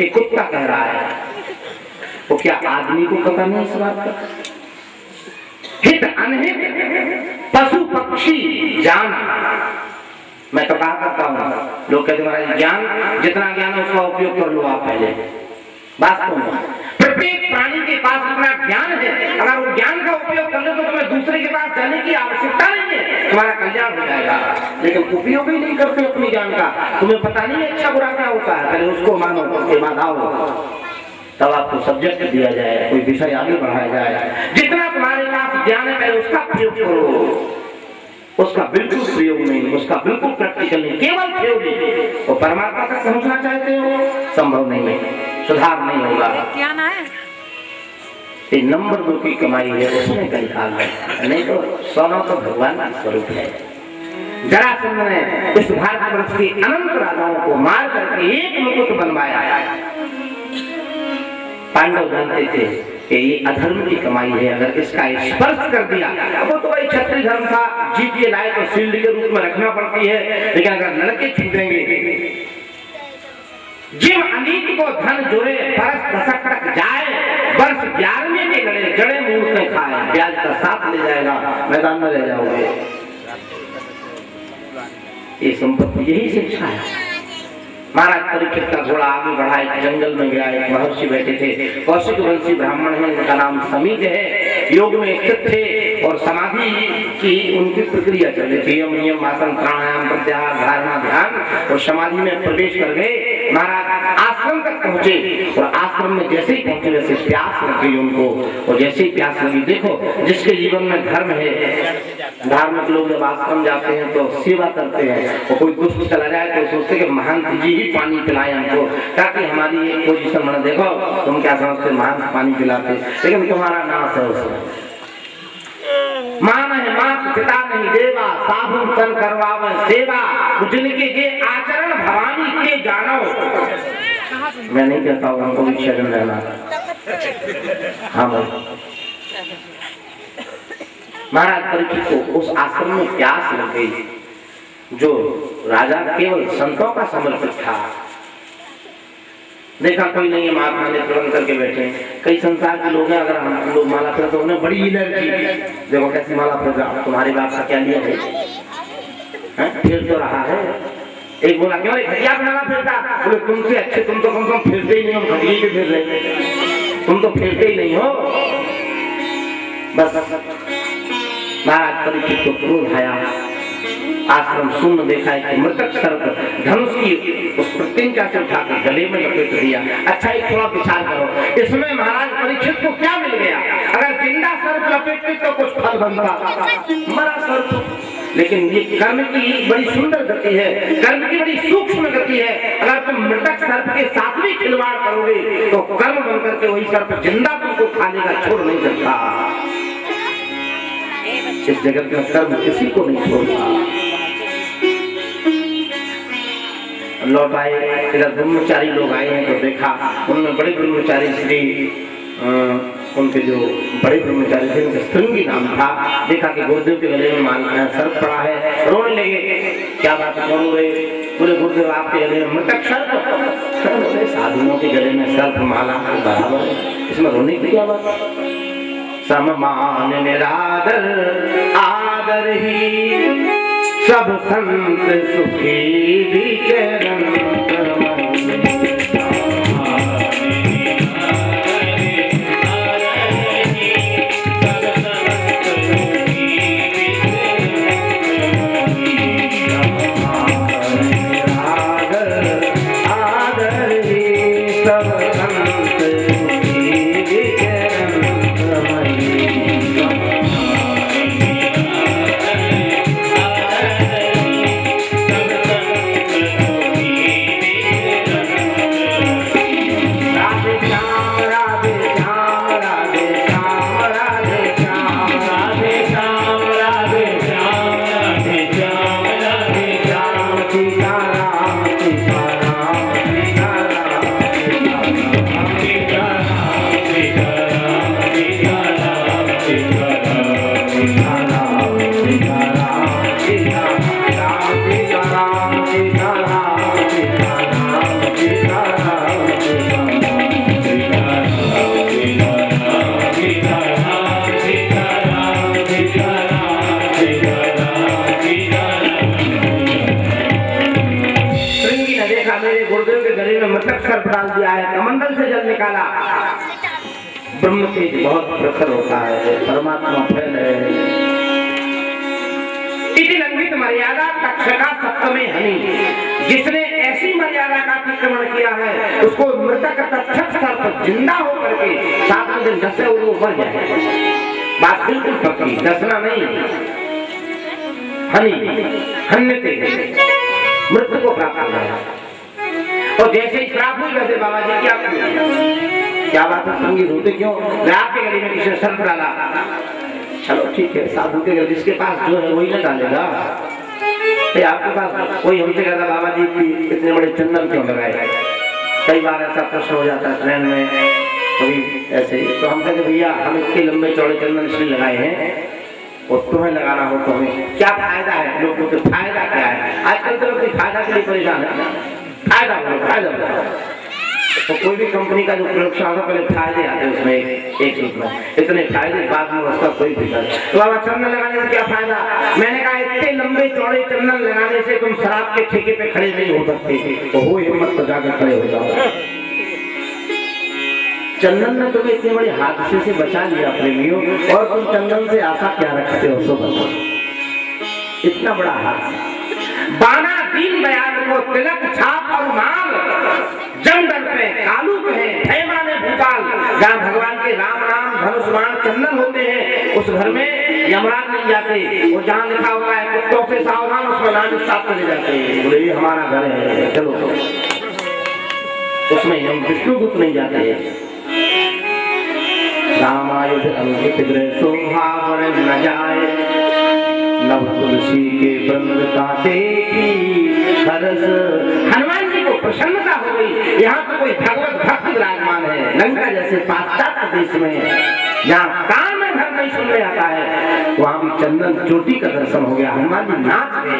ये कुत्ता कह रहा है, तो क्या आदमी को पता नहीं इस बात का? हित अनहित पशु पक्षी जान, मैं तो कहा करता हूँ, लोग कहते महाराज ज्ञान, जितना ज्ञान है उसका उपयोग कर लो आप पहले। वास्तव में प्रत्येक प्राणी के पास अपना ज्ञान है, अगर वो ज्ञान का उपयोग कर ले तो तुम्हें दूसरे के पास जाने की आवश्यकता नहीं है, तुम्हारा कल्याण हो जाएगा। लेकिन उपयोग ही नहीं करते अपने ज्ञान का, तुम्हें पता नहीं है अच्छा बुरा क्या होता है, पहले उसको मानो, उसके बाद आओ, तब आपको सब्जेक्ट दिया जाए, कोई विषय आगे बढ़ाया जाए। जितना तुम्हारे पास ज्ञान है पहले उसका प्रयोग करो, उसका बिल्कुल प्रयोग नहीं, उसका बिल्कुल प्रैक्टिकल नहीं, केवल थ्योरी। और परमात्मा तक पहुंचना चाहते हो, संभव नहीं है, सुधार नहीं होगा। क्या ना है? ये नंबर 2 की कमाई है, उसमें कई हाल है, नहीं तो सोना तो भगवान का स्वरूप है। जरासंध ने इस भारतवर्ष के अनंत राजाओं को मार करके एक मुकुट बनवाया। पांडव जानते थे कि ये अधर्म की कमाई है, अगर इसका स्पर्श कर दिया, वो तो भाई क्षत्रिय धर्म था, जीत के लाए तो शील्ड के रूप में रखना पड़ती है, लेकिन अगर लड़के छूटेंगे, जिम अनीत को धन जुड़े बरस दशक तक जाए, वर्ष 11वें के लड़े जड़े मूर्त में खाए, ब्याज का साथ ले जाएगा, मैदान में रह जाओगे। ये संपत्ति यही शिक्षा है। महाराज परीक्षित का घोड़ा आगे बढ़ा, एक जंगल में गया, एक महर्षि बैठे थे, कौशिक वंशी ब्राह्मण है, उनका नाम समीज है, योग में स्थित थे और समाधि की उनकी प्रक्रिया चल रही थी, यम नियम आसन प्राणायाम प्रत्याहार धारणा ध्यान, और समाधि में प्रवेश कर गए। महाराज आश्रम तक पहुंचे और आश्रम में जैसे ही पहुंचे वैसे प्यास लग गई उनको, और जैसे ही प्यास लगी, देखो जिसके जीवन में धर्म है, धार्मिक लोग जब आश्रम जाते हैं तो सेवा करते हैं, और कोई दुष्ट चला जाए तो सोचते कि महंत जी ही पानी पिलाए हमको, ताकि हमारी एक पोजीशन बना। देखो तुम क्या समझते, महंत पानी पिलाते, लेकिन तुम्हारा नाश है उसमें। मान है मात पिता नहीं देवा, साधु सन करवावे सेवा, जिनके ये आचरण भवानी के जानो। मैं नहीं कहता हूँ हमको भी शरण रहना, हाँ महाराज परीक्षित को उस आश्रम में प्यास लग गई, जो राजा केवल संतों का समर्पित था। देखा कोई नहीं है, महात्मा ने तुरंत करके बैठे। कई संसार के लोग हैं, अगर हम लोग माला फिर तो उन्हें बड़ी एलर्जी, देखो कैसी माला फिर, तुम्हारे बाप का क्या लिया है, फिर तो रहा है। एक बोला क्यों घटिया माला फिरता, बोले तुमसे अच्छे, तुम तो कम से कम फिरते ही नहीं हो, घटिया के फिर रहे, तुम तो फिरते ही नहीं हो। बस महाराज परीक्षित को क्रोध आया, आश्रम शून्य देखा है, मृतक सर्प धनुष की उस प्रतिज्ञा से उठाकर गले में लपेट दिया। अच्छा एक थोड़ा विचार करो, इसमें महाराज परीक्षित को क्या मिल गया? अगर जिंदा सर्प लपेटते तो कुछ फल बनता, मरा सर्प। लेकिन ये कर्म की बड़ी सुंदर गति है, कर्म की बड़ी सूक्ष्म गति है। अगर तुम मृतक सर्प के साथ भी खिलवाड़ करोगे तो कर्म बनकर के वही सर्प जिंदा तुमको खाने का छोड़ नहीं सकता। इस जगत में कर्म किसी को नहीं छोड़ता। लौट आए, इधर ब्रह्मचारी लोग आए हैं तो देखा उनमें बड़े ब्रह्मचारी श्री उनके जो बड़े ब्रह्मचारी थे उनका श्रृंगी नाम था। देखा कि गुरुदेव के गले में सर्प पड़ा है, रोने लगे। क्या बात है, बोले गुरुदेव आपके गले में मृतक सर्प। साधुओं के गले में सर्प माला बराबर है, इसमें रोने की क्या बात? सममान निरादर आदर ही सब संत सुखी विचरण। तक सर्प डाल दिया है, कमंडल से जल निकाला। ब्रह्म तेज बहुत प्रखर होता है, परमात्मा फैल है। इति लंघित मर्यादा तक्षका सप्तमे हनि, जिसने ऐसी मर्यादा का अतिक्रमण किया है उसको मृतक तक्षक सर्प जिंदा होकर के 7वें दिन डसे और वो मर जाए। बात बिल्कुल पक्की, डसना नहीं। हनि हन्यते मृत्यु को प्राप्त हो गया। और जैसे ही श्राप हुई वैसे बाबा जी क्या बात है, संगी रोते क्यों? आपके गली में किसी ने सर्प डाला, चलो ठीक है, साधु के घर जिसके पास जो है वही ना डालेगा। आपके पास कोई हमसे कहता बाबा जी की इतने बड़े चंदन क्यों लगाए? कई बार ऐसा प्रश्न हो जाता है ट्रेन में, कभी ऐसे ही। तो हम कहते भैया हम इतने लंबे चौड़े चंदन इसलिए लगाए हैं और तुम्हें लगाना हो तो हमें क्या फायदा है? लोगों को फायदा क्या है? आजकल तो लोग फायदा के लिए परेशान है। फायदा तो कोई भी कंपनी का जो प्रयोगशाला था पहले फायदे आते हैं उसमें एक में, इतने फायदे बाद में उसका कोई फिक्र नहीं। तो बाबा चंदन लगाने से क्या फायदा? मैंने कहा इतने लंबे चौड़े चंदन लगाने से तुम शराब के ठेके पे खड़े नहीं हो सकते, तो हो हिम्मत तो जाकर खड़े हो जाओ। चंदन ने तुम्हें इतने बड़े हादसे से बचा लिया प्रेमियों, और तुम चंदन से आशा क्या रखते हो? तो बताओ, इतना बड़ा हादसा। बाना दीन दयाल को तिलक छाप और माल, जमदल पे कालू कहे माने भूपाल। जहाँ भगवान के राम नाम धनुष बाण चंदन होते हैं उस घर में यमराज नहीं जाते। और जहाँ लिखा हुआ है कुत्तों से सावधान, उसमें नाम साफ चले जाते हैं। बोले ये हमारा घर है, चलो उसमें हम विष्णुदूत नहीं जाते। रामायुध अंकित गृह शोभा वरण न जाए, नव तुलसी के वृंद का देखी हरस। हनुमान जी को प्रसन्नता हो गई, यहाँ तो कोई भगवत भक्त विराजमान है। लंका जैसे पाश्चात्य देश में जहाँ कान में धर्म नहीं सुनने आता है, वहां भी चंदन चोटी का दर्शन हो गया। हनुमान जी नाच गए,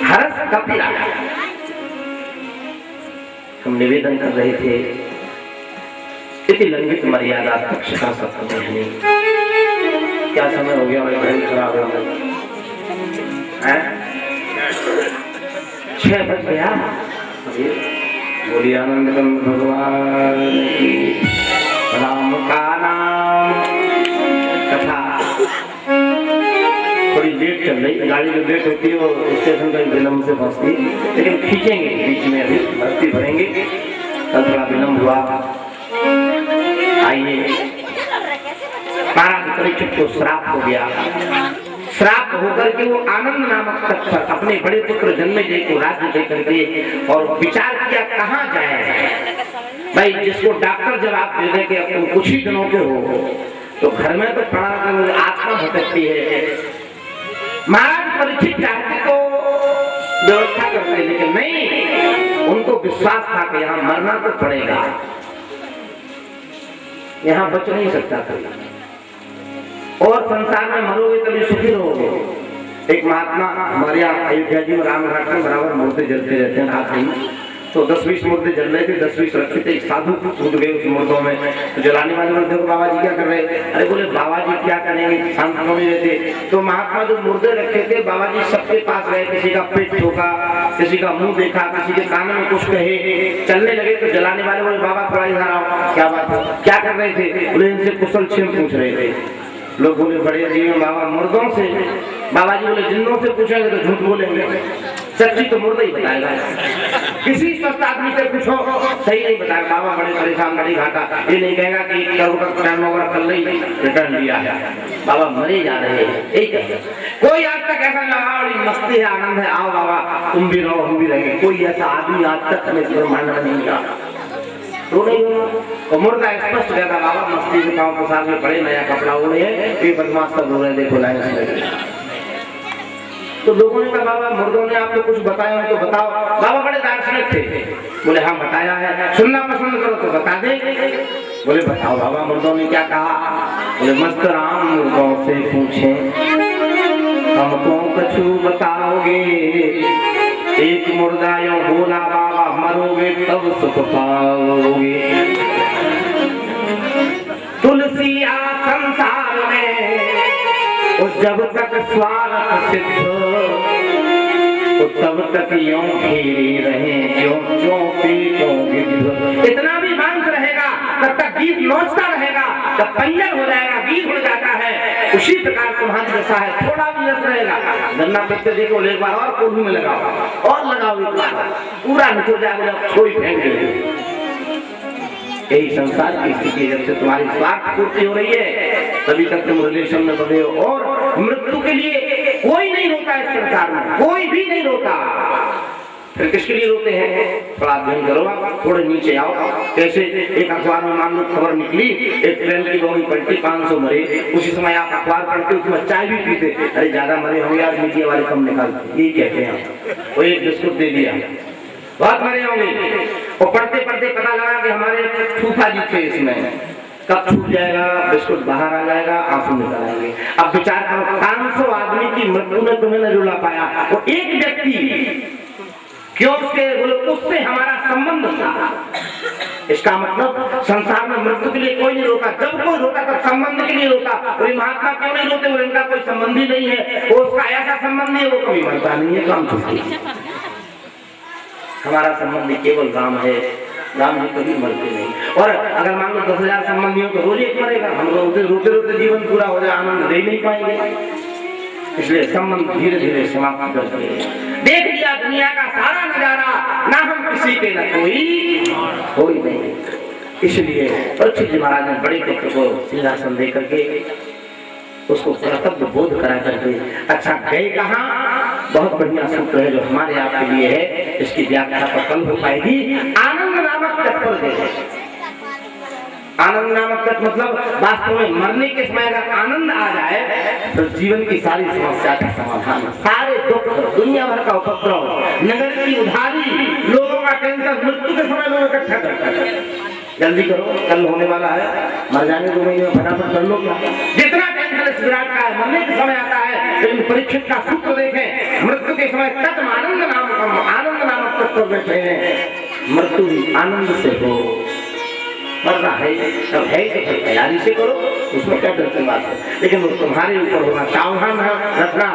हरस कपी लगा। हम निवेदन कर रहे थे, इतनी लंघित मर्यादा तक्षका सप्तमे हनि। क्या समय हो गया भाई, खराब हो गया, 6 बज गया। बोलिए आनंद कंद भगवान की, राम का नाम। कथा थोड़ी लेट चल रही, गाड़ी जो लेट होती है वो स्टेशन पर विलम्ब से पहुंचती, लेकिन खींचेंगे बीच में, अभी भर्ती भरेंगे, कल थोड़ा विलम्ब हुआ। आइए, महाराज परीक्षित को श्राप हो गया। श्राप होकर के वो आनंद नामक तक्षक अपने बड़े पुत्र जन्मेजय को राज्य देकर के और विचार किया कहाँ जाए। भाई जिसको डॉक्टर जवाब दे दे कि अब तुम कुछ ही दिनों के हो, तो घर में तो पड़ा कर आत्मा भटकती है। महाराज परीक्षित चाहते तो व्यवस्था करते, लेकिन नहीं, उनको विश्वास था कि यहाँ मरना तो पड़ेगा, यहाँ बच नहीं सकता था, और संसार में मरोगे तभी सुखी रहोगे। एक महात्मा हमारे यहाँ अयोध्या जी में रामघाट में बराबर मूर्ति जलते रहते हैं रात में, तो 10-20 मूर्ति जल रहे थे, 10-20 रखे थे। एक साधु कूद गए उस मूर्तों में, तो जलाने वाले बोलते देखो बाबा जी क्या कर रहे हैं? अरे बोले बाबा जी क्या करेंगे, शांत नहीं रहते। तो महात्मा जो मुर्दे रखे थे, बाबा जी सबके पास गए, किसी का पेट ठोका, किसी का मुंह देखा, किसी के कान में कुछ कहे, चलने लगे। तो जलाने वाले बोले बाबा थोड़ा इधर आओ, क्या बात है, क्या कर रहे थे? बोले इनसे कुशल क्षेम पूछ रहे थे। लोग बोले बड़े अजीब बाबा, मुर्दों से? बाबा जी बोले जिन्नों से पूछेंगे तो झूठ बोलेंगे, सच्ची तो मुर्दा ही बताएगा। किसी स्वस्थ आदमी से पूछो सही नहीं बताएगा। बाबा बड़े परेशान, बड़ी घाटा, ये नहीं कहेगा कि 1 करोड़ का टर्नओवर कल ही रिटर्न लिया है। बाबा मरे जा रहे हैं, एक कोई आज तक ऐसा लगा बड़ी मस्ती है, आनंद है, आओ बाबा तुम भी रहो हम भी रहेंगे, कोई ऐसा आदमी आज तक हमें ब्रह्मांड में नहीं मिला। रो नहीं हुआ, मुर्दा स्पष्ट कहता बाबा मस्ती में पाँव पसार में पड़े, नया कपड़ा ओढ़े, ये बदमाश सब रो रहे, देखो लाइन। तो लोगों ने कहा बाबा मुर्दों ने आपको कुछ बताया तो बताओ। बाबा बड़े दार्शनिक थे, बोले हाँ बताया है, सुनना पसंद करो तो बता दे। बोले बताओ बाबा मुर्दों ने क्या कहा? बोले मस्त राम मुर्दों से पूछे हमको कछु बताओगे? एक मुर्दा यूं बोला बाबा मरोगे तब सुख पाओगे। तुलसी आ संसार में और जब तक स्वार्थ सिद्ध तो तब तक यूं घेरे रहे क्यों क्यों क्यों गिद्ध। इतना भी मांस रहेगा तब तक गीत नोचता रहेगा, जब पंजर हो जाएगा गीत हो जाता है। उसी प्रकार तुम्हारी दशा है, थोड़ा भी यश रहेगा गन्ना पत्ते देखो एक बार और कोल्हू में लगाओ और लगाओ एक बार, पूरा निचो जाएगा, छोई फेंक देंगे। यही संसार की स्थिति है। जब से तुम्हारी स्वार्थ पूर्ति हो रही है तभी तक तुम रिलेशन में बने हो। और मृत्यु के लिए कोई नहीं रोता इस संसार में, कोई भी नहीं रोता। फिर किसके लिए रोते हैं? थोड़ा अध्ययन करो, थोड़े नीचे आओ। कैसे एक अखबार में मान लो खबर निकली, एक ट्रेन की बोगी पलटी, 500 मरे। उसी समय आप अखबार पढ़ते उसमें चाय भी पीते, अरे ज्यादा मरे होंगे यार, मीडिया वाले कम निकालते, यही कहते हैं। वो एक बिस्कुट दे दिया, बहुत मरे होंगे। और पढ़ते पढ़ते पता लगा कि हमारे फूफा जी थे इसमें, कब छूट जाएगा, बिस्कुट बाहर आ जाएगा, आंसू निकल आएंगे। अब विचार करो 500 आदमी की मृत्यु में तुम्हें न रुला पाया, और एक व्यक्ति क्यों उसके बोले उससे हमारा संबंध था। इसका मतलब संसार में मृत्यु के लिए कोई नहीं रोता, जब कोई रोता तब संबंध के लिए रोता। और महात्मा क्यों नहीं रोते? और इनका कोई संबंध ही नहीं है, वो उसका ऐसा संबंध नहीं है, वो कभी मरता नहीं है, काम छूटती। हमारा संबंध केवल राम है, राम जी कभी मरते नहीं। और अगर मान लो 10,000 संबंधी हो तो रोज एक मरेगा, हम लोग रोते रोते जीवन पूरा हो जाए, आनंद ले नहीं पाएंगे। इसलिए संबंध धीरे धीरे समाप्त करते हैं। देख लिया दुनिया का सारा नजारा, ना हम किसी के न कोई नहीं। इसलिए परीक्षित जी महाराज ने बड़े पुत्र को सिंहासन दे करके उसको कर्तव्य बोध करा करके, अच्छा गए कहाँ? बहुत बढ़िया सूत्र है जो हमारे आपके लिए है, इसकी व्याख्या तो कल हो पाएगी। आनंद नामक तट पर गए। आनंद नामक तट मतलब वास्तव में मरने के समय अगर आनंद आ जाए तो जीवन की सारी समस्या का समाधान, सारे दुख, दुनिया भर का उपद्रव, नगर की उधारी, लोगों का टेंशन, मृत्यु के समय लोग इकट्ठा करता है। जल्दी करो, कल होने वाला है, मर जाने 2 महीने में, फटाफट कर लो। जितना टेंशन इस विराट का है, मरने के समय आता है, लेकिन परीक्षित का सूत्र देखें, मृत्यु के समय तट आनंद नामक तट पर बैठे हैं। मृत्यु भी आनंद से हो, मरना है तब है तो फिर तैयारी से करो, उसमें क्या डर की बात है। लेकिन वो तुम्हारे ऊपर होना, सावधान रखना,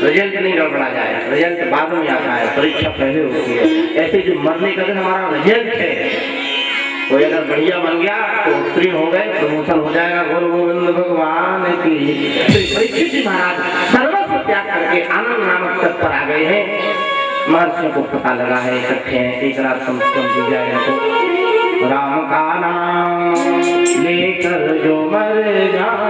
रिजल्ट नहीं गड़बड़ा जाए। रिजल्ट बाद में आता है, परीक्षा पहले होती है। ऐसे जो मरने का दिन हमारा रिजल्ट है, कोई अगर बढ़िया बन गया तो उत्तीर्ण हो गए, प्रमोशन हो जाएगा, गुरु गोविंद भगवान की। परीक्षित जी महाराज सर्वस्व त्याग करके आनंद नामक तट पर आ गए हैं। महर्षियों को पता लगा है, इकट्ठे हैं, एक रात कम से कम दी जाए तो राम का नाम लेकर जो मर जाए